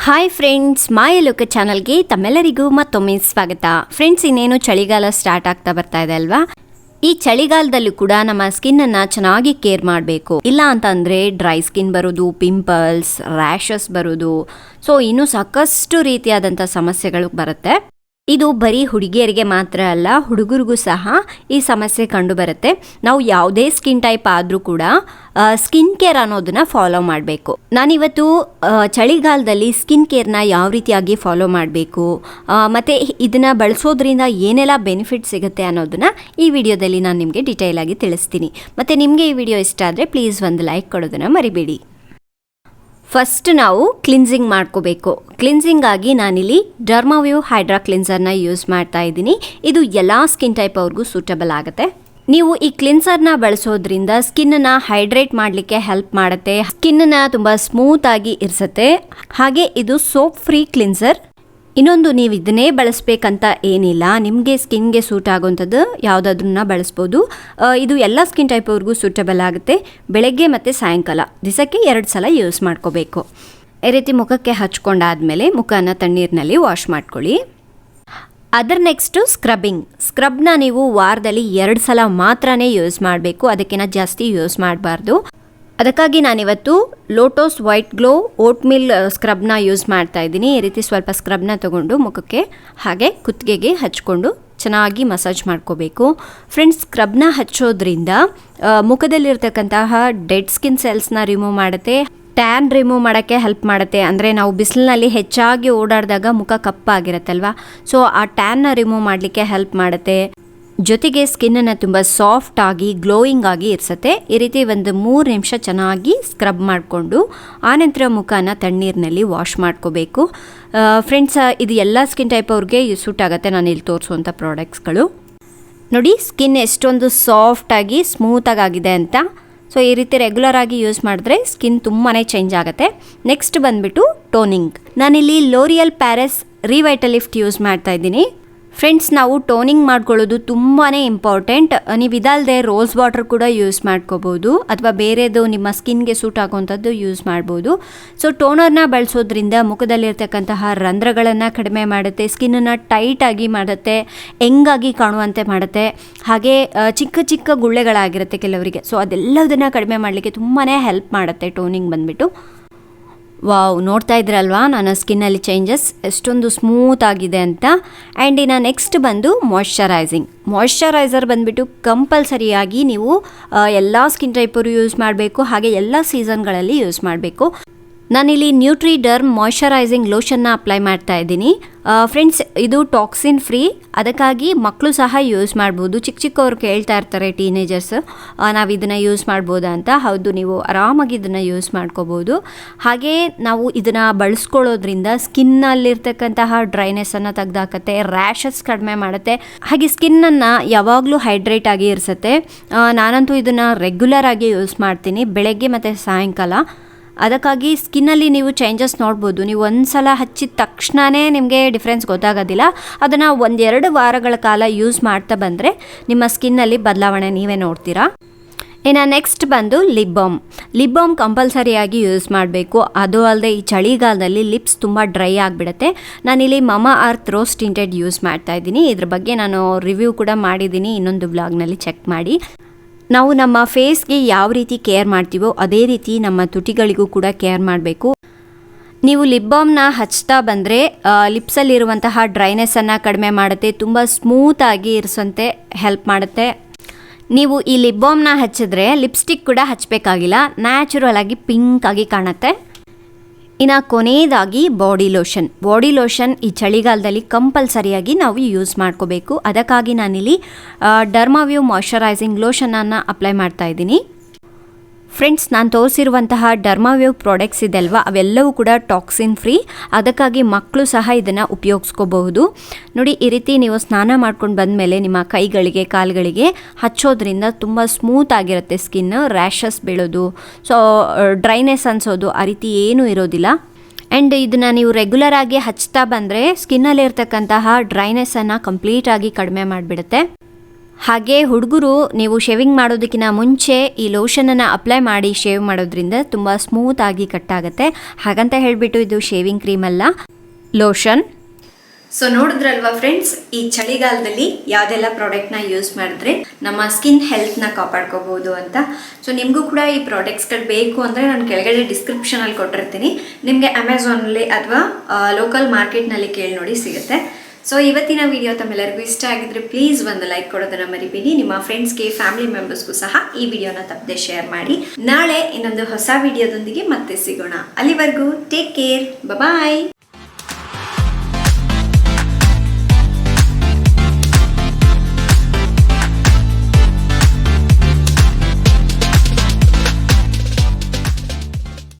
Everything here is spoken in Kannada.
ಹಾಯ್ ಫ್ರೆಂಡ್ಸ್, Loka ಚಾನಲ್ಗೆ ತಮ್ಮೆಲ್ಲರಿಗೂ ಮತ್ತೊಮ್ಮೆ ಸ್ವಾಗತ. ಫ್ರೆಂಡ್ಸ್, ಇನ್ನೇನು ಚಳಿಗಾಲ ಸ್ಟಾರ್ಟ್ ಆಗ್ತಾ ಬರ್ತಾ ಇದೆ ಅಲ್ವಾ? ಈ ಚಳಿಗಾಲದಲ್ಲೂ ಕೂಡ ನಮ್ಮ ಸ್ಕಿನ್ನನ್ನು ಚೆನ್ನಾಗಿ ಕೇರ್ ಮಾಡಬೇಕು. ಇಲ್ಲ ಅಂತಂದರೆ ಡ್ರೈ ಸ್ಕಿನ್ ಬರೋದು, ಪಿಂಪಲ್ಸ್, ರ್ಯಾಷಸ್ ಬರೋದು, ಸೊ ಇನ್ನೂ ಸಾಕಷ್ಟು ರೀತಿಯಾದಂಥ ಸಮಸ್ಯೆಗಳು ಬರುತ್ತೆ. ಇದು ಬರೀ ಹುಡುಗಿಯರಿಗೆ ಮಾತ್ರ ಅಲ್ಲ, ಹುಡುಗರಿಗೂ ಸಹ ಈ ಸಮಸ್ಯೆ ಕಂಡು ಬರುತ್ತೆ. ನಾವು ಯಾವುದೇ ಸ್ಕಿನ್ ಟೈಪ್ ಆದರೂ ಕೂಡ ಸ್ಕಿನ್ ಕೇರ್ ಅನ್ನೋದನ್ನ ಫಾಲೋ ಮಾಡಬೇಕು. ನಾನಿವತ್ತು ಚಳಿಗಾಲದಲ್ಲಿ ಸ್ಕಿನ್ ಕೇರ್ನ ಯಾವ ರೀತಿಯಾಗಿ ಫಾಲೋ ಮಾಡಬೇಕು ಮತ್ತು ಇದನ್ನು ಬಳಸೋದ್ರಿಂದ ಏನೆಲ್ಲ ಬೆನಿಫಿಟ್ ಸಿಗುತ್ತೆ ಅನ್ನೋದನ್ನ ಈ ವಿಡಿಯೋದಲ್ಲಿ ನಾನು ನಿಮಗೆ ಡೀಟೇಲ್ ಆಗಿ ತಿಳಿಸ್ತೀನಿ. ಮತ್ತು ನಿಮಗೆ ಈ ವಿಡಿಯೋ ಇಷ್ಟ ಆದರೆ ಪ್ಲೀಸ್ ಒಂದು ಲೈಕ್ ಕೊಡೋದನ್ನು ಮರಿಬೇಡಿ. ಫಸ್ಟ್ ನಾವು ಕ್ಲಿನ್ಸಿಂಗ್ ಮಾಡ್ಕೋಬೇಕು. ಕ್ಲಿನ್ಸಿಂಗ್ ಆಗಿ ನಾನಿಲ್ಲಿ ಡರ್ಮಾವ್ಯೂ ಹೈಡ್ರಾ ಕ್ಲಿನ್ಸರ್ನ ಯೂಸ್ ಮಾಡ್ತಾ ಇದ್ದೀನಿ. ಇದು ಎಲ್ಲ ಸ್ಕಿನ್ ಟೈಪ್ ಅವ್ರಿಗೂ ಸೂಟಬಲ್ ಆಗುತ್ತೆ. ನೀವು ಈ ಕ್ಲಿನ್ಸರ್ನ ಬಳಸೋದ್ರಿಂದ ಸ್ಕಿನ್ನನ್ನು ಹೈಡ್ರೇಟ್ ಮಾಡಲಿಕ್ಕೆ ಹೆಲ್ಪ್ ಮಾಡುತ್ತೆ, ಸ್ಕಿನ್ನನ್ನು ತುಂಬ ಸ್ಮೂತ್ ಆಗಿ ಇರಿಸುತ್ತೆ. ಹಾಗೆ ಇದು ಸೋಪ್ ಫ್ರೀ ಕ್ಲಿನ್ಸರ್. ಇನ್ನೊಂದು, ನೀವು ಇದನ್ನೇ ಬಳಸಬೇಕಂತ ಏನಿಲ್ಲ, ನಿಮಗೆ ಸ್ಕಿನ್ಗೆ ಸೂಟ್ ಆಗುವಂಥದ್ದು ಯಾವುದಾದ್ರನ್ನ ಬಳಸ್ಬೋದು. ಇದು ಎಲ್ಲ ಸ್ಕಿನ್ ಟೈಪ್ ಅವ್ರಿಗೂ ಸೂಟಬಲ್ ಆಗುತ್ತೆ. ಬೆಳಗ್ಗೆ ಮತ್ತು ಸಾಯಂಕಾಲ ದಿವಸಕ್ಕೆ 2 ಸಲ ಯೂಸ್ ಮಾಡ್ಕೋಬೇಕು. ಈ ರೀತಿ ಮುಖಕ್ಕೆ ಹಚ್ಕೊಂಡಾದ್ಮೇಲೆ ಮುಖನ ತಣ್ಣೀರಿನಲ್ಲಿ ವಾಶ್ ಮಾಡ್ಕೊಳ್ಳಿ. ಅದರ ನೆಕ್ಸ್ಟು ಸ್ಕ್ರಬ್ನ ನೀವು ವಾರದಲ್ಲಿ 2 ಸಲ ಮಾತ್ರನೇ ಯೂಸ್ ಮಾಡಬೇಕು, ಅದಕ್ಕಿಂತ ಜಾಸ್ತಿ ಯೂಸ್ ಮಾಡಬಾರ್ದು. ಅದಕ್ಕಾಗಿ ನಾನಿವತ್ತು Lotus White Glow oatmeal ಸ್ಕ್ರಬ್ನ ಯೂಸ್ ಮಾಡ್ತಾ ಇದ್ದೀನಿ. ಈ ರೀತಿ ಸ್ವಲ್ಪ ಸ್ಕ್ರಬ್ನ ತಗೊಂಡು ಮುಖಕ್ಕೆ ಹಾಗೆ ಕುತ್ತಿಗೆಗೆ ಹಚ್ಕೊಂಡು ಚೆನ್ನಾಗಿ ಮಸಾಜ್ ಮಾಡ್ಕೋಬೇಕು. ಫ್ರೆಂಡ್ಸ್, ಸ್ಕ್ರಬ್ನ ಹಚ್ಚೋದ್ರಿಂದ ಮುಖದಲ್ಲಿರ್ತಕ್ಕಂತಹ ಡೆಡ್ ಸ್ಕಿನ್ ಸೆಲ್ಸ್ನ ರಿಮೂವ್ ಮಾಡುತ್ತೆ, ಟ್ಯಾನ್ ರಿಮೂವ್ ಮಾಡೋಕ್ಕೆ ಹೆಲ್ಪ್ ಮಾಡುತ್ತೆ. ಅಂದರೆ ನಾವು ಬಿಸಿಲಿನಲ್ಲಿ ಹೆಚ್ಚಾಗಿ ಓಡಾಡಿದಾಗ ಮುಖ ಕಪ್ಪಾಗಿರುತ್ತಲ್ವ, ಸೊ ಆ ಟ್ಯಾನ್ನ ರಿಮೂವ್ ಮಾಡಲಿಕ್ಕೆ ಹೆಲ್ಪ್ ಮಾಡುತ್ತೆ. ಜೊತೆಗೆ ಸ್ಕಿನ್ನನ್ನು ತುಂಬ ಸಾಫ್ಟ್ ಆಗಿ ಗ್ಲೋಯಿಂಗ್ ಆಗಿ ಇರಿಸುತ್ತೆ. ಈ ರೀತಿ ಒಂದು 3 ನಿಮಿಷ ಚೆನ್ನಾಗಿ ಸ್ಕ್ರಬ್ ಮಾಡಿಕೊಂಡು ಆನಂತರ ಮುಖನ ತಣ್ಣೀರಿನಲ್ಲಿ ವಾಶ್ ಮಾಡ್ಕೋಬೇಕು. ಫ್ರೆಂಡ್ಸ್, ಇದು ಎಲ್ಲ ಸ್ಕಿನ್ ಟೈಪ್ ಅವ್ರಿಗೆ ಸೂಟ್ ಆಗುತ್ತೆ. ನಾನು ಇಲ್ಲಿ ತೋರಿಸುವಂಥ ಪ್ರಾಡಕ್ಟ್ಸ್ಗಳು ನೋಡಿ, ಸ್ಕಿನ್ ಎಷ್ಟೊಂದು ಸಾಫ್ಟಾಗಿ ಸ್ಮೂತಾಗಿ ಆಗಿದೆ ಅಂತ. ಸೊ ಈ ರೀತಿ ರೆಗ್ಯುಲರ್ ಆಗಿ ಯೂಸ್ ಮಾಡಿದ್ರೆ ಸ್ಕಿನ್ ತುಂಬಾ ಚೇಂಜ್ ಆಗುತ್ತೆ. ನೆಕ್ಸ್ಟ್ ಬಂದುಬಿಟ್ಟು ಟೋನಿಂಗ್. ನಾನಿಲ್ಲಿ ಲೋರಿಯಲ್ ಪ್ಯಾರಿಸ್ ರಿವೈಟಲಿಫ್ಟ್ ಯೂಸ್ ಮಾಡ್ತಾ ಇದ್ದೀನಿ. ಫ್ರೆಂಡ್ಸ್, ನಾವು ಟೋನಿಂಗ್ ಮಾಡ್ಕೊಳ್ಳೋದು ತುಂಬಾ ಇಂಪಾರ್ಟೆಂಟ್. ನೀವು ಇದಲ್ಲದೆ ರೋಸ್ ವಾಟರ್ ಕೂಡ ಯೂಸ್ ಮಾಡ್ಕೋಬೋದು, ಅಥವಾ ಬೇರೆದು ನಿಮ್ಮ ಸ್ಕಿನ್ಗೆ ಸೂಟ್ ಆಗುವಂಥದ್ದು ಯೂಸ್ ಮಾಡ್ಬೋದು. ಸೊ ಟೋನರ್ನ ಬಳಸೋದ್ರಿಂದ ಮುಖದಲ್ಲಿರ್ತಕ್ಕಂತಹ ರಂಧ್ರಗಳನ್ನು ಕಡಿಮೆ ಮಾಡುತ್ತೆ, ಸ್ಕಿನ್ನನ್ನು ಟೈಟಾಗಿ ಮಾಡುತ್ತೆ, ಯಂಗಾಗಿ ಕಾಣುವಂತೆ ಮಾಡುತ್ತೆ. ಹಾಗೆ ಚಿಕ್ಕ ಚಿಕ್ಕ ಗುಳ್ಳೆಗಳಾಗಿರುತ್ತೆ ಕೆಲವರಿಗೆ, ಸೊ ಅದೆಲ್ಲದನ್ನು ಕಡಿಮೆ ಮಾಡಲಿಕ್ಕೆ ತುಂಬಾ ಹೆಲ್ಪ್ ಮಾಡುತ್ತೆ ಟೋನಿಂಗ್ ಬಂದುಬಿಟ್ಟು. ವಾವ್, ನೋಡ್ತಾ ಇದ್ರಲ್ವಾ ನನ್ನ ಸ್ಕಿನ್ನಲ್ಲಿ ಚೇಂಜಸ್ ಎಷ್ಟೊಂದು ಸ್ಮೂತ್ ಆಗಿದೆ ಅಂತ. ಆ್ಯಂಡ್ ಇನ್ನು ನೆಕ್ಸ್ಟ್ ಬಂದು ಮಾಯ್ಶ್ಚರೈಸರ್ ಬಂದುಬಿಟ್ಟು ಕಂಪಲ್ಸರಿಯಾಗಿ ನೀವು ಎಲ್ಲ ಸ್ಕಿನ್ ಟೈಪರು ಯೂಸ್ ಮಾಡಬೇಕು, ಹಾಗೆ ಎಲ್ಲ ಸೀಸನ್ಗಳಲ್ಲಿ ಯೂಸ್ ಮಾಡಬೇಕು. ನಾನಿಲ್ಲಿ ನ್ಯೂಟ್ರಿ ಡರ್ಮ್ ಮಾಯ್ಶ್ಚರೈಸಿಂಗ್ ಲೋಷನ್ನ ಅಪ್ಲೈ ಮಾಡ್ತಾ ಇದ್ದೀನಿ. ಫ್ರೆಂಡ್ಸ್, ಇದು ಟಾಕ್ಸಿನ್ ಫ್ರೀ, ಅದಕ್ಕಾಗಿ ಮಕ್ಕಳು ಸಹ ಯೂಸ್ ಮಾಡ್ಬೋದು. ಚಿಕ್ಕವ್ರು ಕೇಳ್ತಾ ಇರ್ತಾರೆ ಟೀನೇಜರ್ಸ್, ನಾವು ಇದನ್ನು ಯೂಸ್ ಮಾಡ್ಬೋದಾ ಅಂತ. ಹೌದು, ನೀವು ಆರಾಮಾಗಿ ಇದನ್ನು ಯೂಸ್ ಮಾಡ್ಕೋಬೋದು. ಹಾಗೆ ನಾವು ಇದನ್ನು ಬಳಸ್ಕೊಳ್ಳೋದ್ರಿಂದ ಸ್ಕಿನ್ನಲ್ಲಿರ್ತಕ್ಕಂತಹ ಡ್ರೈನೆಸ್ಸನ್ನು ತೆಗೆದಾಕತ್ತೆ, ರ್ಯಾಷಸ್ ಕಡಿಮೆ ಮಾಡುತ್ತೆ, ಹಾಗೆ ಸ್ಕಿನ್ನನ್ನು ಯಾವಾಗಲೂ ಹೈಡ್ರೇಟ್ ಆಗಿ ಇರಿಸುತ್ತೆ. ನಾನಂತೂ ಇದನ್ನು ರೆಗ್ಯುಲರ್ ಆಗಿ ಯೂಸ್ ಮಾಡ್ತೀನಿ, ಬೆಳಗ್ಗೆ ಮತ್ತು ಸಾಯಂಕಾಲ. ಅದಕ್ಕಾಗಿ ಸ್ಕಿನ್ನಲ್ಲಿ ನೀವು ಚೇಂಜಸ್ ನೋಡ್ಬೋದು. ನೀವು ಒಂದು ಸಲ ಹಚ್ಚಿದ ತಕ್ಷಣವೇ ನಿಮಗೆ ಡಿಫ್ರೆನ್ಸ್ ಗೊತ್ತಾಗೋದಿಲ್ಲ. ಅದನ್ನು 1-2 ವಾರಗಳ ಕಾಲ ಯೂಸ್ ಮಾಡ್ತಾ ಬಂದರೆ ನಿಮ್ಮ ಸ್ಕಿನ್ನಲ್ಲಿ ಬದಲಾವಣೆ ನೀವೇ ನೋಡ್ತೀರಾ. ಇನ್ನು ನೆಕ್ಸ್ಟ್ ಬಂದು ಲಿಪ್ ಬಾಮ್ ಕಂಪಲ್ಸರಿಯಾಗಿ ಯೂಸ್ ಮಾಡಬೇಕು. ಅದು ಅಲ್ಲದೆ ಈ ಚಳಿಗಾಲದಲ್ಲಿ ಲಿಪ್ಸ್ ತುಂಬ ಡ್ರೈ ಆಗಿಬಿಡುತ್ತೆ. ನಾನಿಲ್ಲಿ ಮಮಾ ಅರ್ತ್ ರೋಸ್ ಟಿಂಟೆಡ್ ಯೂಸ್ ಮಾಡ್ತಾ ಇದ್ದೀನಿ. ಇದ್ರ ಬಗ್ಗೆ ನಾನು ರಿವ್ಯೂ ಕೂಡ ಮಾಡಿದ್ದೀನಿ, ಇನ್ನೊಂದು ವ್ಲಾಗ್ನಲ್ಲಿ ಚೆಕ್ ಮಾಡಿ. ನಾವು ನಮ್ಮ ಫೇಸ್ಗೆ ಯಾವ ರೀತಿ ಕೇರ್ ಮಾಡ್ತೀವೋ ಅದೇ ರೀತಿ ನಮ್ಮ ತುಟಿಗಳಿಗೂ ಕೂಡ ಕೇರ್ ಮಾಡಬೇಕು. ನೀವು ಲಿಪ್ ಬಾಮ್ನ ಹಚ್ತಾ ಬಂದರೆ ಲಿಪ್ಸಲ್ಲಿರುವಂತಹ ಡ್ರೈನೆಸ್ಸನ್ನು ಕಡಿಮೆ ಮಾಡುತ್ತೆ, ತುಂಬ ಸ್ಮೂತಾಗಿ ಇರಿಸೋಂತೆ ಹೆಲ್ಪ್ ಮಾಡುತ್ತೆ. ನೀವು ಈ ಲಿಪ್ ಬಾಮ್ನ ಹಚ್ಚಿದ್ರೆ ಲಿಪ್ಸ್ಟಿಕ್ ಕೂಡ ಹಚ್ಚಬೇಕಾಗಿಲ್ಲ, ನ್ಯಾಚುರಲ್ ಆಗಿ ಪಿಂಕ್ ಆಗಿ ಕಾಣುತ್ತೆ. ಇನ್ನು ಕೊನೆಯದಾಗಿ ಬಾಡಿ ಲೋಷನ್ ಈ ಚಳಿಗಾಲದಲ್ಲಿ ಕಂಪಲ್ಸರಿಯಾಗಿ ನಾವು ಯೂಸ್ ಮಾಡ್ಕೋಬೇಕು. ಅದಕ್ಕಾಗಿ ನಾನಿಲ್ಲಿ ಡರ್ಮಾವ್ಯೂ ಮಾಯ್ಶ್ಚರೈಸಿಂಗ್ ಲೋಷನನ್ನು ಅಪ್ಲೈ ಮಾಡ್ತಾ ಇದ್ದೀನಿ. ಫ್ರೆಂಡ್ಸ್, ನಾನು ತೋರಿಸಿರುವಂತಹ ಡರ್ಮಾವ್ಯೂ ಪ್ರಾಡಕ್ಟ್ಸ್ ಇದೆಲ್ವಾ, ಅವೆಲ್ಲವೂ ಕೂಡ ಟಾಕ್ಸಿನ್ ಫ್ರೀ, ಅದಕ್ಕಾಗಿ ಮಕ್ಕಳು ಸಹ ಇದನ್ನು ಉಪಯೋಗಿಸ್ಕೋಬಹುದು. ನೋಡಿ, ಈ ರೀತಿ ನೀವು ಸ್ನಾನ ಮಾಡ್ಕೊಂಡು ಬಂದಮೇಲೆ ನಿಮ್ಮ ಕೈಗಳಿಗೆ ಕಾಲುಗಳಿಗೆ ಹಚ್ಚೋದ್ರಿಂದ ತುಂಬ ಸ್ಮೂತ್ ಆಗಿರುತ್ತೆ ಸ್ಕಿನ್. ರ್ಯಾಷಸ್ ಬೀಳೋದು, ಸೊ ಡ್ರೈನೆಸ್ ಅನಿಸೋದು ಆ ರೀತಿ ಏನೂ ಇರೋದಿಲ್ಲ. ಆ್ಯಂಡ್ ಇದನ್ನು ನೀವು ರೆಗ್ಯುಲರ್ ಆಗಿ ಹಚ್ತಾ ಬಂದರೆ ಸ್ಕಿನ್ನಲ್ಲಿರ್ತಕ್ಕಂತಹ ಡ್ರೈನೆಸ್ಸನ್ನು ಕಂಪ್ಲೀಟಾಗಿ ಕಡಿಮೆ ಮಾಡಿಬಿಡುತ್ತೆ. ಹಾಗೆ ಹುಡುಗರು ನೀವು ಶೇವಿಂಗ್ ಮಾಡೋದಕ್ಕಿಂತ ಮುಂಚೆ ಈ ಲೋಷನನ್ನು ಅಪ್ಲೈ ಮಾಡಿ ಶೇವ್ ಮಾಡೋದ್ರಿಂದ ತುಂಬ ಸ್ಮೂತ್ ಆಗಿ ಕಟ್ ಆಗುತ್ತೆ. ಹಾಗಂತ ಹೇಳಿಬಿಟ್ಟು ಇದು ಶೇವಿಂಗ್ ಕ್ರೀಮ್ ಅಲ್ಲ, ಲೋಷನ್. ಸೊ ನೋಡಿದ್ರಲ್ವಾ ಫ್ರೆಂಡ್ಸ್, ಈ ಚಳಿಗಾಲದಲ್ಲಿ ಯಾವುದೆಲ್ಲ ಪ್ರಾಡಕ್ಟ್ನ ಯೂಸ್ ಮಾಡಿದ್ರೆ ನಮ್ಮ ಸ್ಕಿನ್ ಹೆಲ್ತ್ನ ಕಾಪಾಡ್ಕೋಬಹುದು ಅಂತ. ಸೊ ನಿಮಗೂ ಕೂಡ ಈ ಪ್ರಾಡಕ್ಟ್ಸ್ಗಳು ಬೇಕು ಅಂದರೆ ನಾನು ಕೆಳಗಡೆ ಡಿಸ್ಕ್ರಿಪ್ಷನಲ್ಲಿ ಕೊಟ್ಟಿರ್ತೀನಿ. ನಿಮಗೆ ಅಮೆಝಾನಲ್ಲಿ ಅಥವಾ ಲೋಕಲ್ ಮಾರ್ಕೆಟ್ನಲ್ಲಿ ಕೇಳಿ ನೋಡಿ, ಸಿಗುತ್ತೆ. ಸೊ ಇವತ್ತಿನ ವಿಡಿಯೋ ತಮ್ಮೆಲ್ಲರಿಗೂ ಇಷ್ಟ ಆಗಿದ್ರೆ ಪ್ಲೀಸ್ ಒಂದು ಲೈಕ್ ಕೊಡೋದನ್ನ ಮರಿಬೇಡಿ. ನಿಮ್ಮ ಫ್ರೆಂಡ್ಸ್ಗೆ, ಫ್ಯಾಮಿಲಿ ಮೆಂಬರ್ಸ್ಗೂ ಸಹ ಈ ವಿಡಿಯೋನ ತಪ್ಪದೆ ಶೇರ್ ಮಾಡಿ. ನಾಳೆ ಇನ್ನೊಂದು ಹೊಸ ವಿಡಿಯೋದೊಂದಿಗೆ ಮತ್ತೆ ಸಿಗೋಣ. ಅಲ್ಲಿವರೆಗೂ ಟೇಕ್ ಕೇರ್, ಬಾಯ್.